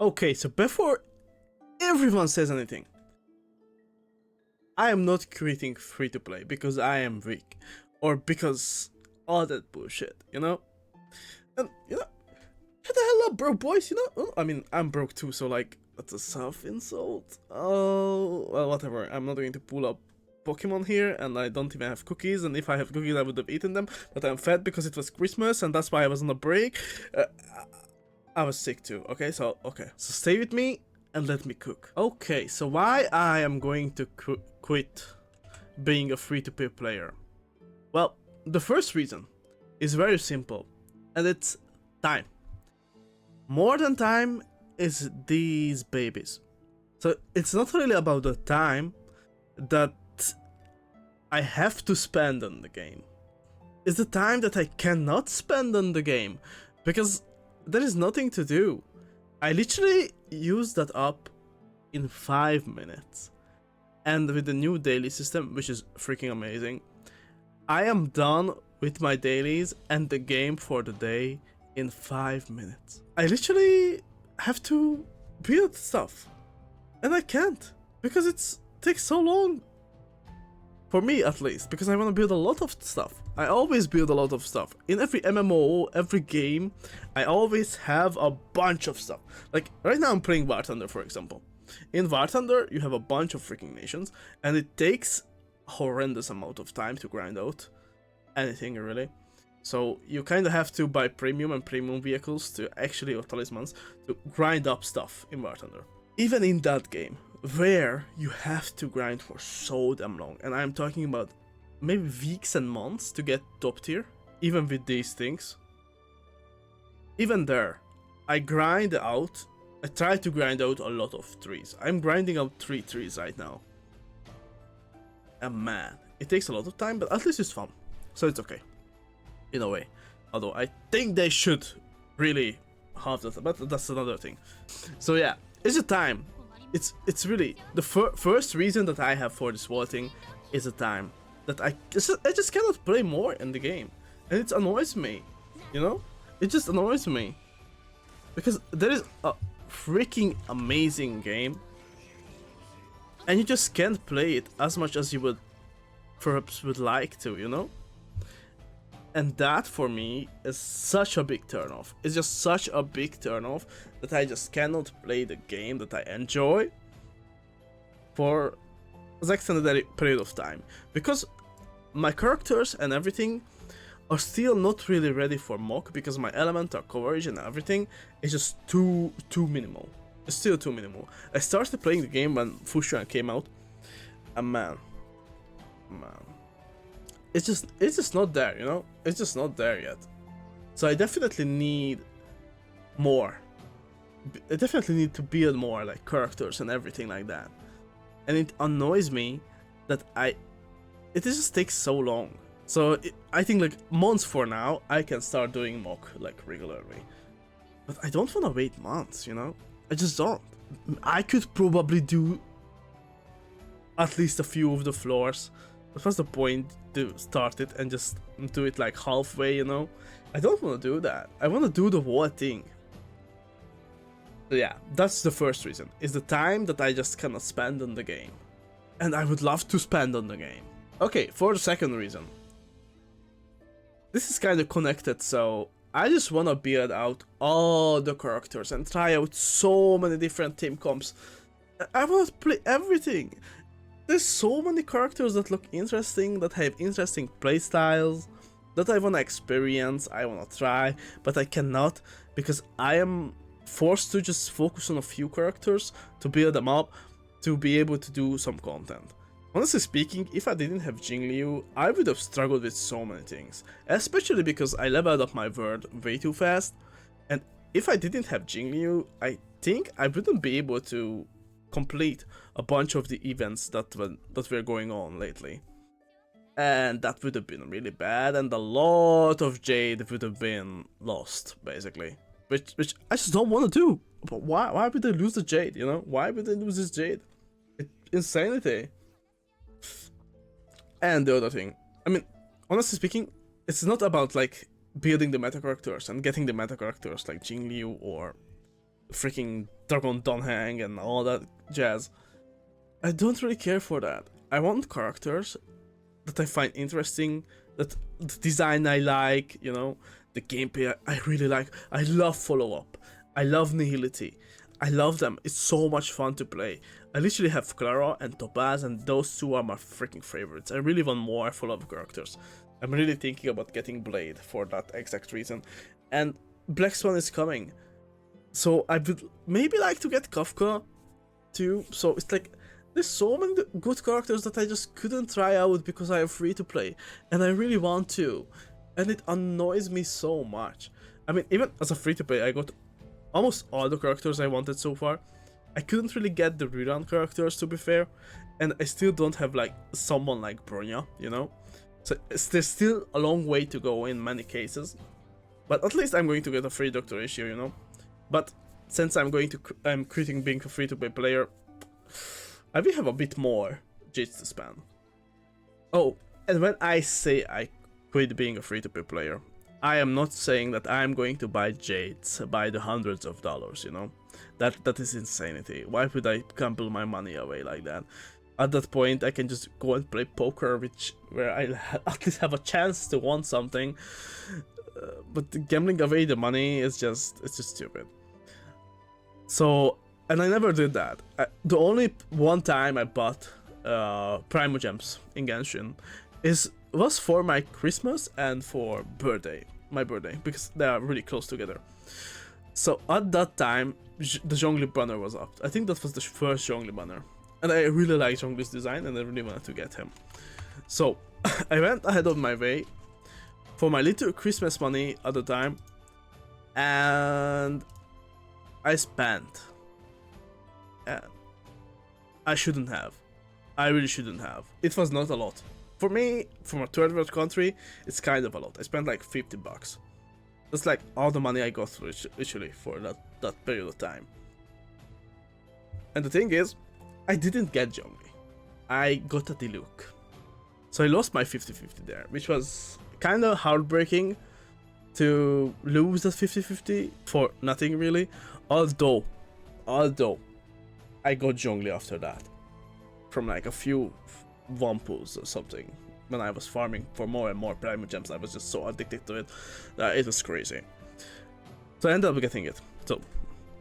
Okay, so before everyone says anything, I am not quitting free to play because I am weak or because all that bullshit, you know? And, you know, shut the hell up, bro, boys, you know? I mean, I'm broke too, so like, that's a self insult. Oh, well, whatever. I'm not going to pull up Pokemon here, and I don't even have cookies, and if I have cookies, I would have eaten them, but I'm fat because it was Christmas, and that's why I was on a break. I was sick too, okay? So stay with me and let me cook. Okay, so why I am going to quit being a free-to-play player? Well, the first reason is very simple, and it's time. More than time is these babies. So it's not really about the time that I have to spend on the game. It's the time that I cannot spend on the game, because there is nothing to do. I literally use that up in 5 minutes. And with the new daily system, which is freaking amazing, I am done with my dailies and the game for the day in 5 minutes. I literally have to build stuff. And I can't, because it takes so long. For me, at least, because I want to build a lot of stuff. I always build a lot of stuff. In every MMO, every game, I always have a bunch of stuff. Like, right now I'm playing War Thunder, for example. In War Thunder, you have a bunch of freaking nations, and it takes a horrendous amount of time to grind out anything, really. So you kind of have to buy premium and premium vehicles to actually, or talismans, to grind up stuff in War Thunder. Even in that game, where you have to grind for so damn long, and I'm talking about maybe weeks and months to get top tier, even with these things. Even there, I try to grind out a lot of trees. I'm grinding out 3 trees right now. And man, it takes a lot of time, but at least it's fun. So it's okay, in a way. Although I think they should really have that, but that's another thing. So yeah, it's a time. It's really the first reason that I have for this voting is a time that I just cannot play more in the game, and it annoys me, you know. It just annoys me because there is a freaking amazing game, and you just can't play it as much as you would perhaps would like to, you know. And that for me is such a big turnoff. It's just such a big turnoff that I just cannot play the game that I enjoy for an extended period of time. Because my characters and everything are still not really ready for mock, because my elemental coverage and everything is just too minimal. It's still too minimal. I started playing the game when Fushan came out, and man. It's just not there, you know? It's just not there yet. So I definitely need more. I definitely need to build more, like, characters and everything like that. And it annoys me that it just takes so long. So I think, like, months for now, I can start doing mock, like, regularly. But I don't want to wait months, you know? I just don't. I could probably do at least a few of the floors. But what's the point to start it and just do it like halfway, you know? I don't want to do that. I want to do the whole thing. So yeah, that's the first reason. Is the time that I just cannot spend on the game. And I would love to spend on the game. Okay, for the second reason. This is kind of connected, so I just want to build out all the characters and try out so many different team comps. I want to play everything. There's so many characters that look interesting, that have interesting playstyles, that I want to experience, I want to try, but I cannot, because I am forced to just focus on a few characters to build them up, to be able to do some content. Honestly speaking, if I didn't have Jingliu, I would have struggled with so many things, especially because I leveled up my word way too fast, and if I didn't have Jingliu, I think I wouldn't be able to complete a bunch of the events that were going on lately. And that would have been really bad, and a lot of Jade would have been lost, basically. Which I just don't want to do. But why would they lose the Jade, you know? Why would they lose this Jade? It's insanity. And the other thing, I mean, honestly speaking, it's not about, like, building the meta characters and getting the meta characters like Jingliu or freaking Dragon Donhang and all that jazz. I don't really care for that. I want characters that I find interesting, that the design I like, you know, the gameplay I really like. I love Follow Up. I love Nihility. I love them. It's so much fun to play. I literally have Clara and Topaz, and those two are my freaking favorites. I really want more Follow Up characters. I'm really thinking about getting Blade for that exact reason. And Black Swan is coming. So I would maybe like to get Kafka too. So it's like, there's so many good characters that I just couldn't try out because I have free to play, and I really want to, and it annoys me so much. I mean, even as a free to play, I got almost all the characters I wanted so far. I couldn't really get the rerun characters, to be fair, and I still don't have like someone like Bronya, you know. So there's still a long way to go in many cases, but at least I'm going to get a free Doctor issue, you know. But since I'm quitting being a free to play player, I will have a bit more jades to spend. Oh, and when I say I quit being a free-to-play player, I am not saying that I am going to buy jades by the hundreds of dollars, you know? That is insanity. Why would I gamble my money away like that? At that point, I can just go and play poker, where I at least have a chance to win something. But gambling away the money is it's just stupid. So, and I never did that. The only one time I bought Primo Gems in Genshin was for my Christmas and for my birthday, because they are really close together. So at that time, the Zhongli banner was up. I think that was the first Zhongli banner, and I really liked Zhongli's design, and I really wanted to get him. So I went ahead of my way for my little Christmas money at the time, and I spent. I shouldn't have. I really shouldn't have. It was not a lot. For me, from a third world country, it's kind of a lot. I spent like $50. That's like all the money I got literally for that period of time. And the thing is, I didn't get Zhongli. I got a Diluc. So I lost my 50-50 there, which was kind of heartbreaking to lose that 50-50 for nothing really. Although I got Zhongli after that, from like a few Wampus or something. When I was farming for more and more Primo Gems, I was just so addicted to it that it was crazy. So I ended up getting it. So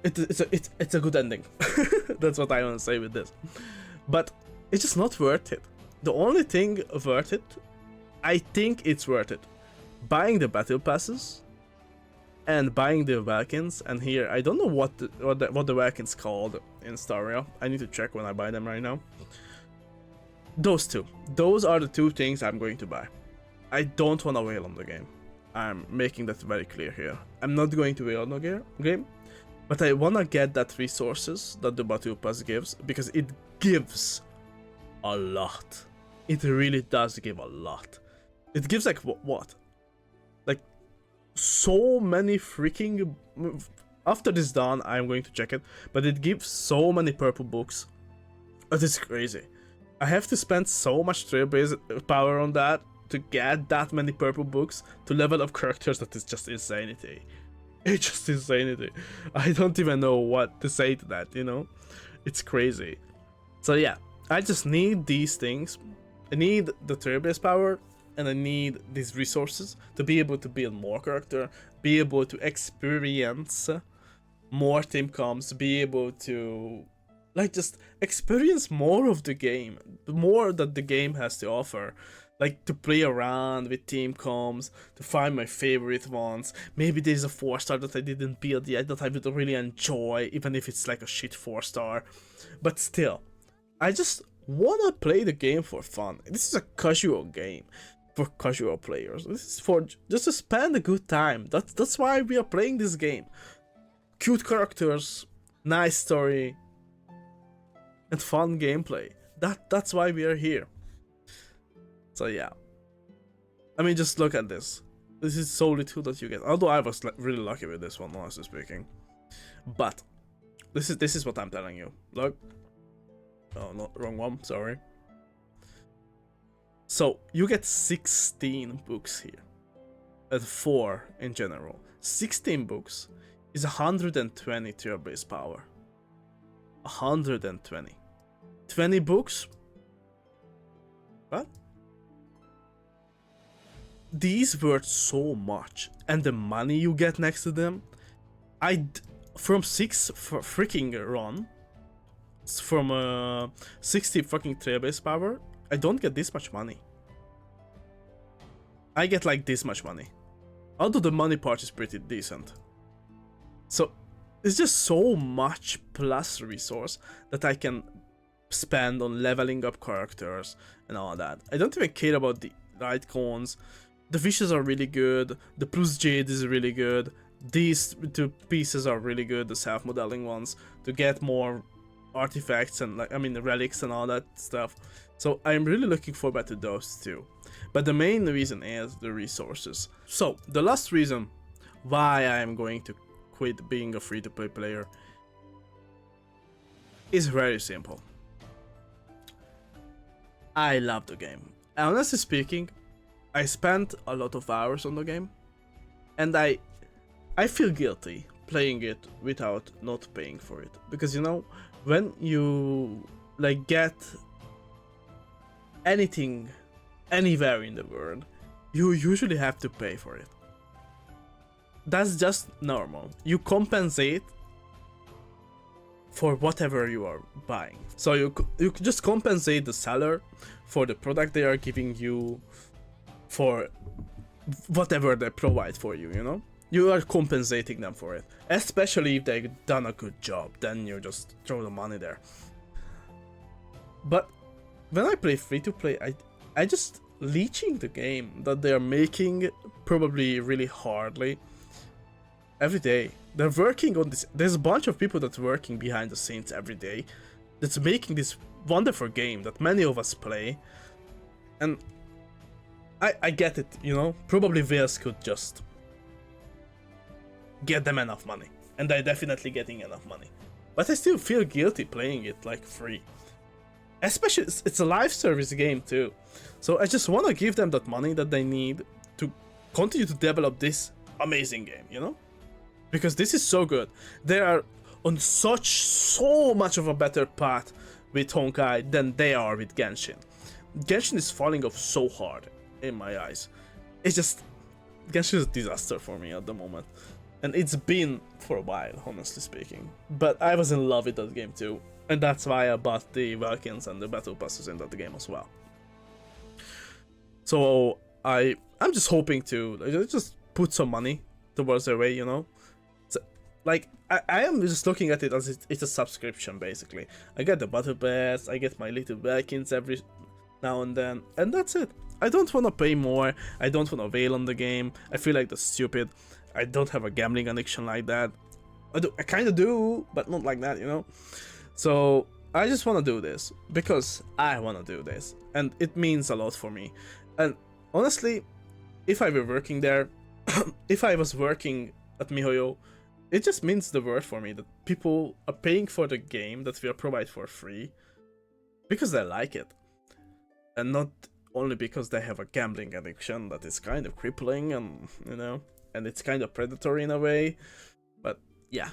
it's a good ending. That's what I want to say with this. But it's just not worth it. The only thing worth it, I think it's worth it, buying the battle passes and buying the Valkyns. And here I don't know what the Valkyns called in Staria. I need to check when I buy them right now. Those are the two things I'm going to buy. I don't want to wail on the game. I'm making that very clear here. I'm not going to wail on the game, but I want to get that resources that the battle pass gives, because it gives a lot. It really does give a lot. It gives like what? Like so many freaking... After this done, I'm going to check it, but it gives so many purple books. It is crazy. I have to spend so much trailblaze power on that to get that many purple books to level up characters that is just insanity. It's just insanity. I don't even know what to say to that, you know? It's crazy. So yeah, I just need these things. I need the trailblaze power, and I need these resources to be able to build more character, be able to experience more team comps, be able to like just experience more of the game, the more that the game has to offer. Like to play around with team comps, to find my favorite ones. Maybe there's a 4-star that I didn't build yet that I would really enjoy, even if it's like a shit 4-star. But still, I just wanna play the game for fun. This is a casual game for casual players. This is for just to spend a good time. That's why we are playing this game. Cute characters, nice story, and fun gameplay. That's why we are here. So yeah, I mean, just look at this. This is so little that you get. Although I was really lucky with this one, honestly speaking. But this is what I'm telling you. Look. Oh, not wrong one. Sorry. So you get 16 books here, and 4 in general. 16 books is 120 tier base power. 120. 20 books? What? These worth so much, and the money you get next to them. From 6 freaking run, from 60 fucking tier base power, I don't get this much money. I get like this much money. Although the money part is pretty decent. So it's just so much plus resource that I can spend on leveling up characters and all that. I don't even care about the light cones. The fishes are really good. The plus jade is really good. These two pieces are really good, the self-modeling ones, to get more artifacts and relics and all that stuff. So I'm really looking forward to those two. But the main reason is the resources. So the last reason why I'm going to quit being a free-to-play player is very simple. I love the game. Honestly speaking, I spent a lot of hours on the game, and I feel guilty playing it without not paying for it. Because, you know, when you like get anything anywhere in the world, you usually have to pay for it. That's just normal. You compensate for whatever you are buying. So you just compensate the seller for the product they are giving you, for whatever they provide for you, you know? You are compensating them for it. Especially if they've done a good job, then you just throw the money there. But when I play free-to-play, I just leeching the game that they are making probably really hardly every day. They're working on this. There's a bunch of people that's working behind the scenes every day that's making this wonderful game that many of us play. And I get it, you know? Probably Veils could just get them enough money. And they're definitely getting enough money. But I still feel guilty playing it like free. Especially, it's a live service game too. So I just want to give them that money that they need to continue to develop this amazing game, you know? Because this is so good. They are on so much of a better path with Honkai than they are with Genshin. Genshin is falling off so hard in my eyes. It's just, Genshin is a disaster for me at the moment. And it's been for a while, honestly speaking. But I was in love with that game too. And that's why I bought the Valkyns and the Battle Passes in that game as well. So I'm just hoping to just put some money towards their way, you know? So, like, I am just looking at it as it's a subscription, basically. I get the Battle Pass, I get my little Valkyns every now and then, and that's it. I don't want to pay more, I don't want to wail on the game, I feel like that's stupid. I don't have a gambling addiction like that. I kind of do, but not like that, you know? So I just want to do this because I want to do this, and it means a lot for me. And honestly, if I were working there, if I was working at MiHoYo, it just means the word for me that people are paying for the game that we are provide for free because they like it, and not only because they have a gambling addiction that is kind of crippling, and you know, and it's kind of predatory in a way. But yeah.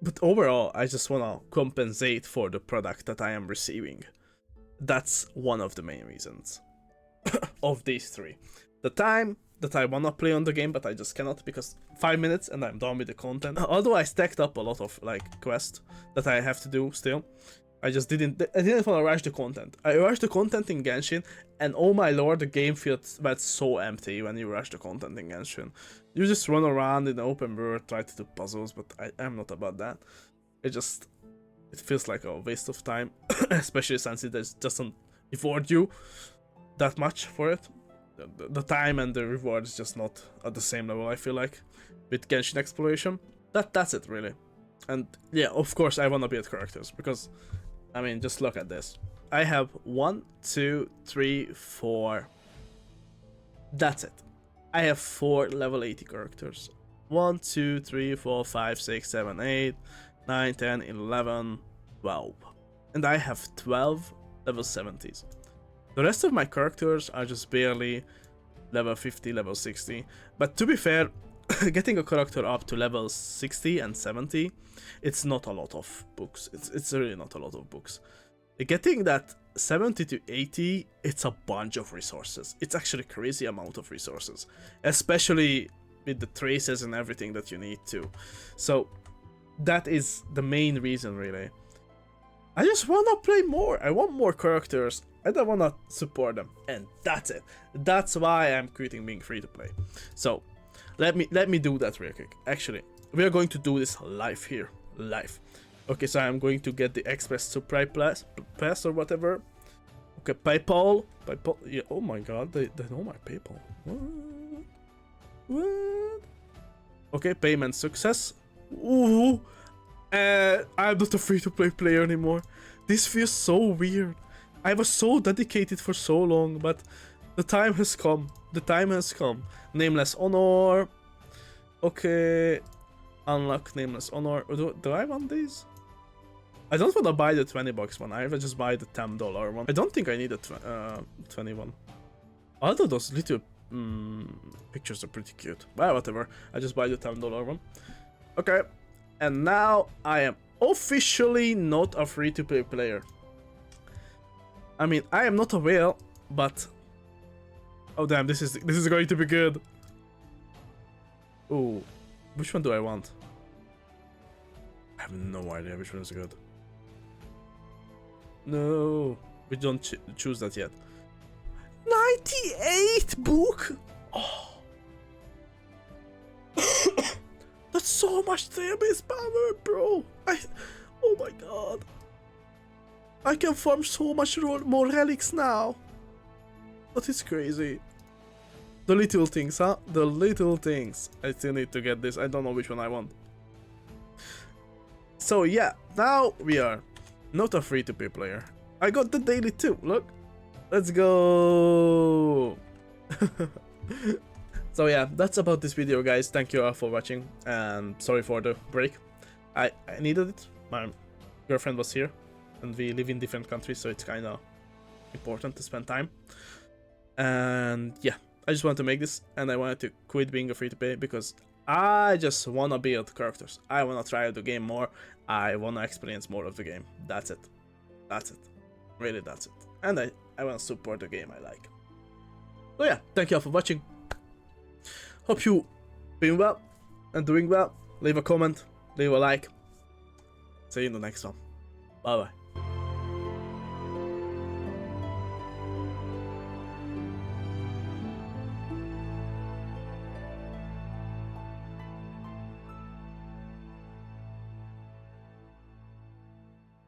But overall, I just want to compensate for the product that I am receiving. That's one of the main reasons of these three. The time that I want to play on the game, but I just cannot because 5 minutes and I'm done with the content. Although I stacked up a lot of like quests that I have to do still. I didn't want to rush the content. I rushed the content in Genshin, and oh my lord, the game feels so empty when you rush the content in Genshin. You just run around in the open world, try to do puzzles, but I'm not about that. It feels like a waste of time, especially since it doesn't reward you that much for it. The time and the reward is just not at the same level, I feel like, with Genshin exploration. That's it, really. And yeah, of course, I want to build characters, because I mean, just look at this. I have 1, 2, 3, 4. That's it. I have 4 level 80 characters. 1, 2, 3, 4, 5, 6, 7, 8, 9, 10, 11, 12. And I have 12 level 70s. The rest of my characters are just barely level 50, level 60. But to be fair, getting a character up to level 60 and 70, it's not a lot of books. It's really not a lot of books. Getting that 70 to 80, it's a bunch of resources. It's actually a crazy amount of resources, especially with the traces and everything that you need to. So that is the main reason, really. I just wanna play more. I want more characters. I don't wanna support them, and that's it. That's why I'm quitting being free to play. So let me do that real quick. Actually, we are going to do this live here, live. Okay, so I'm going to get the Express Supply Pass or whatever. Okay, PayPal. Yeah, oh my god, they know my PayPal. What? Okay, payment success. Ooh. I'm not a free-to-play player anymore. This feels so weird. I was so dedicated for so long, but the time has come. The time has come. Nameless Honor. Okay. Unlock Nameless Honor. Do I want these? I don't want to buy the 20 bucks one. I will just buy the $10 one. I don't think I need a 21. Although those little pictures are pretty cute. Well, whatever. I just buy the $10 one. Okay. And now I am officially not a free-to-play player. I mean, I am not a whale, but oh damn, this is going to be good. Ooh, which one do I want? I have no idea which one is good. No, we don't choose that yet. 98 book. Oh. That's so much database power, bro. Oh my god. I can farm so much more relics now. That is crazy. The little things, huh? The little things. I still need to get this. I don't know which one I want. So yeah, now we are not a free-to-play player. I got the daily too, look. Let's go. So yeah, that's about this video, guys. Thank you all for watching, and sorry for the break. I needed it. My girlfriend was here, and we live in different countries, so it's kind of important to spend time. And yeah, I just wanted to make this, and I wanted to quit being a free-to-play because I just want to build characters. I want to try out the game more. I want to experience more of the game. That's it. That's it. Really, that's it. And I want to support the game I like. So yeah, thank you all for watching. Hope you been well and doing well. Leave a comment, leave a like. See you in the next one. Bye bye.